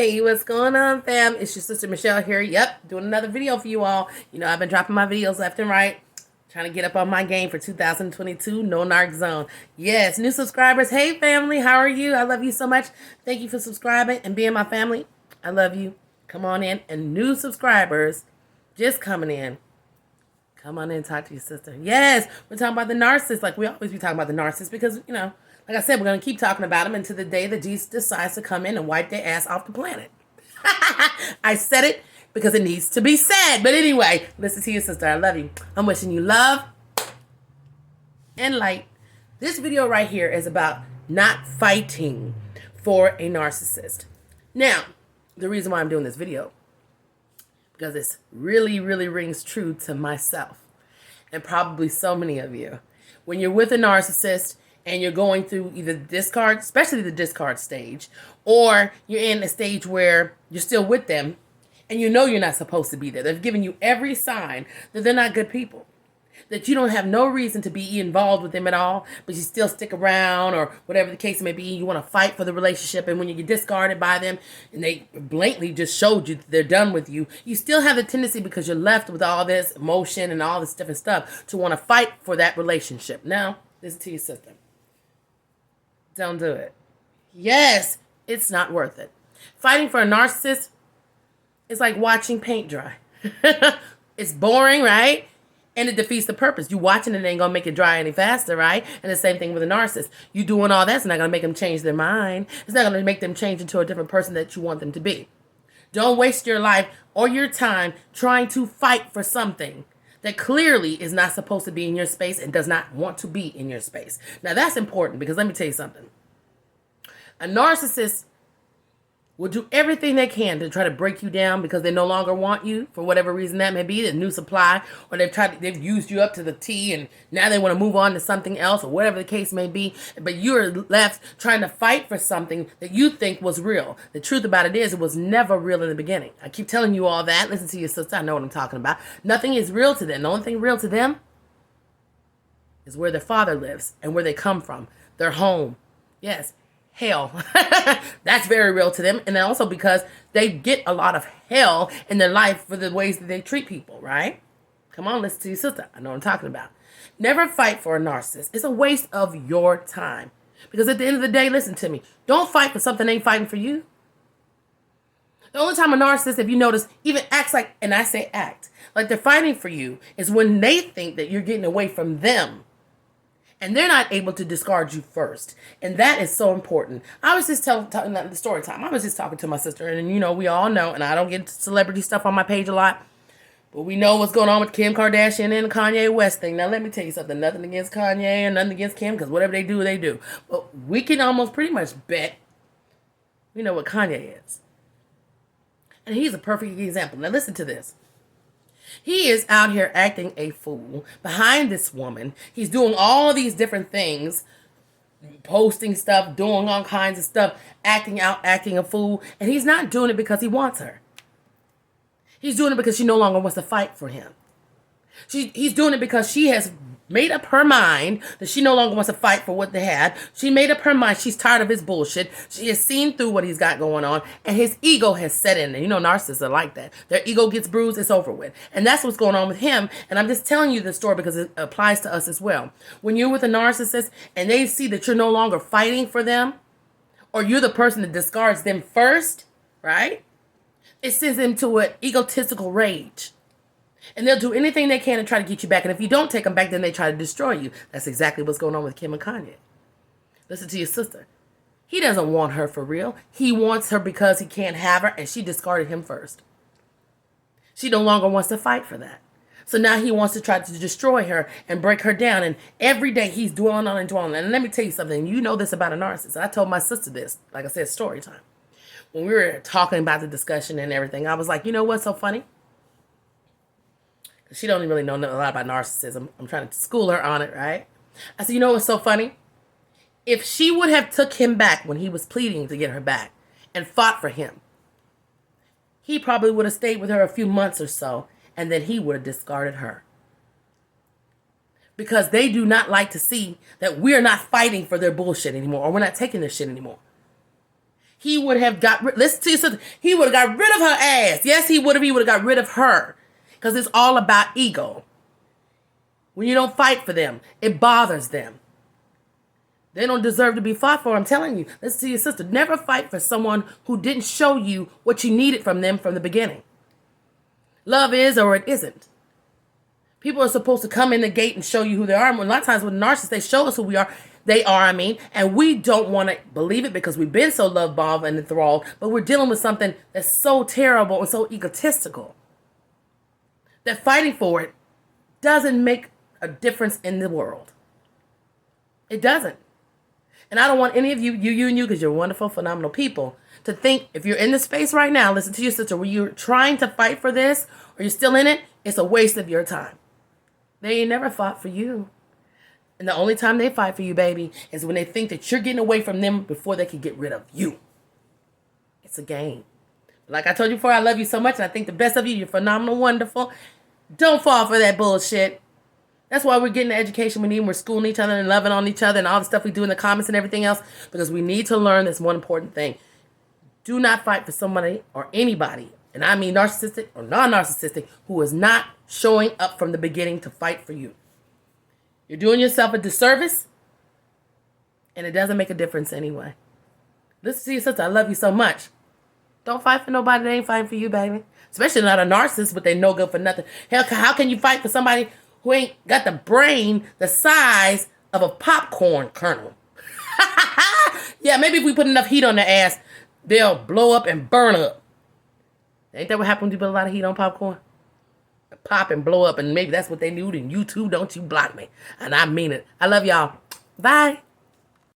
Hey, what's going on, fam? It's your sister Michelle here. Yep, doing another video for you all. You know, I've been dropping my videos left and right, trying to get up on my game for 2022, no narc zone. Yes, new subscribers. Hey, family, how are you? I love you so much. Thank you for subscribing and being my family. I love you. Come on in. And new subscribers just coming in. Come on in and talk to your sister. Yes, we're talking about the narcissist. Like we always be talking about the narcissist because, you know, like I said, we're going to keep talking about them until the day that Jesus decides to come in and wipe their ass off the planet. I said it because it needs to be said. But anyway, listen to your sister. I love you. I'm wishing you love and light. This video right here is about not fighting for a narcissist. Now, the reason why I'm doing this video, because this really, really rings true to myself and probably so many of you. When you're with a narcissist and you're going through either the discard, especially the discard stage, or you're in a stage where you're still with them and you know you're not supposed to be there. They've given you every sign that they're not good people, that you don't have no reason to be involved with them at all, but you still stick around or whatever the case may be. You want to fight for the relationship, and when you get discarded by them and they blatantly just showed you that they're done with you, you still have the tendency, because you're left with all this emotion and all this different stuff, to want to fight for that relationship. Now, listen to your sister. Don't do it. Yes, it's not worth it. Fighting for a narcissist is like watching paint dry. It's boring, right? And it defeats the purpose. You watching it ain't gonna make it dry any faster, right? And the same thing with a narcissist. You doing all that's not gonna make them change their mind. It's not gonna make them change into a different person that you want them to be. Don't waste your life or your time trying to fight for something that clearly is not supposed to be in your space and does not want to be in your space. Now that's important, because let me tell you something. A narcissist will do everything they can to try to break you down because they no longer want you for whatever reason that may be, the new supply, or they've used you up to the T and now they want to move on to something else, or whatever the case may be. But you're left trying to fight for something that you think was real. The truth about it is, it was never real in the beginning. I keep telling you all that. Listen to your sister. I know what I'm talking about. Nothing is real to them. The only thing real to them is where their father lives and where they come from, their home. Yes. Hell. That's very real to them. And then also because they get a lot of hell in their life for the ways that they treat people, right? Come on, listen to your sister. I know what I'm talking about. Never fight for a narcissist. It's a waste of your time. Because at the end of the day, listen to me. Don't fight for something that ain't fighting for you. The only time a narcissist, if you notice, even acts like, and I say act, like they're fighting for you, is when they think that you're getting away from them. And they're not able to discard you first. And that is so important. I was just telling the story time. I was just talking to my sister. And, you know, we all know, and I don't get celebrity stuff on my page a lot, but we know what's going on with Kim Kardashian and Kanye West thing. Now, let me tell you something. Nothing against Kanye and nothing against Kim, because whatever they do, they do. But we can almost pretty much bet we know what Kanye is. And he's a perfect example. Now, listen to this. He is out here acting a fool behind this woman. He's doing all these different things, posting stuff, doing all kinds of stuff, acting out, acting a fool. And he's not doing it because he wants her. He's doing it because she no longer wants to fight for him. He's doing it because she has made up her mind that she no longer wants to fight for what they had. She made up her mind. She's tired of his bullshit. She has seen through what he's got going on, and his ego has set in. And you know, narcissists are like that. Their ego gets bruised, it's over with. And that's what's going on with him. And I'm just telling you this story because it applies to us as well. When you're with a narcissist and they see that you're no longer fighting for them, or you're the person that discards them first, right? It sends them to an egotistical rage. And they'll do anything they can to try to get you back. And if you don't take them back, then they try to destroy you. That's exactly what's going on with Kim and Kanye. Listen to your sister. He doesn't want her for real. He wants her because he can't have her, and she discarded him first. She no longer wants to fight for that. So now he wants to try to destroy her and break her down. And every day he's dwelling on and dwelling. And let me tell you something. You know this about a narcissist. I told my sister this, like I said, story time. When we were talking about the discussion and everything, I was like, you know what's so funny? She don't really know a lot about narcissism. I'm trying to school her on it, right? I said, you know what's so funny? If she would have took him back when he was pleading to get her back and fought for him, he probably would have stayed with her a few months or so, and then he would have discarded her. Because they do not like to see that we're not fighting for their bullshit anymore, or we're not taking their shit anymore. he would have listen to your sister, he would have got rid of her ass. Yes, he would have got rid of her. Because it's all about ego. When you don't fight for them, it bothers them. They don't deserve to be fought for, I'm telling you. Listen to your sister. Never fight for someone who didn't show you what you needed from them from the beginning. Love is or it isn't. People are supposed to come in the gate and show you who they are. And a lot of times with narcissists, they show us who they are, and we don't want to believe it because we've been so love-bombed and enthralled, but we're dealing with something that's so terrible and so egotistical that fighting for it doesn't make a difference in the world. It doesn't. And I don't want any of you, because you're wonderful, phenomenal people, to think if you're in this space right now, listen to your sister, where you're trying to fight for this or you're still in it, it's a waste of your time. They ain't never fought for you. And the only time they fight for you, baby, is when they think that you're getting away from them before they can get rid of you. It's a game. Like I told you before, I love you so much and I think the best of you. You're phenomenal, wonderful. Don't fall for that bullshit. That's why we're getting the education we need. We're schooling each other and loving on each other and all the stuff we do in the comments and everything else, because we need to learn this one important thing. Do not fight for somebody or anybody, and I mean narcissistic or non-narcissistic, who is not showing up from the beginning to fight for you. You're doing yourself a disservice, and it doesn't make a difference anyway. Listen to your sister. I love you so much. Don't fight for nobody that ain't fighting for you, baby. Especially not a narcissist, but they no good for nothing. Hell, how can you fight for somebody who ain't got the brain the size of a popcorn kernel? Yeah, maybe if we put enough heat on their ass, they'll blow up and burn up. Ain't that what happens when you put a lot of heat on popcorn? Pop and blow up, and maybe that's what they need. And you too, don't you block me. And I mean it. I love y'all. Bye.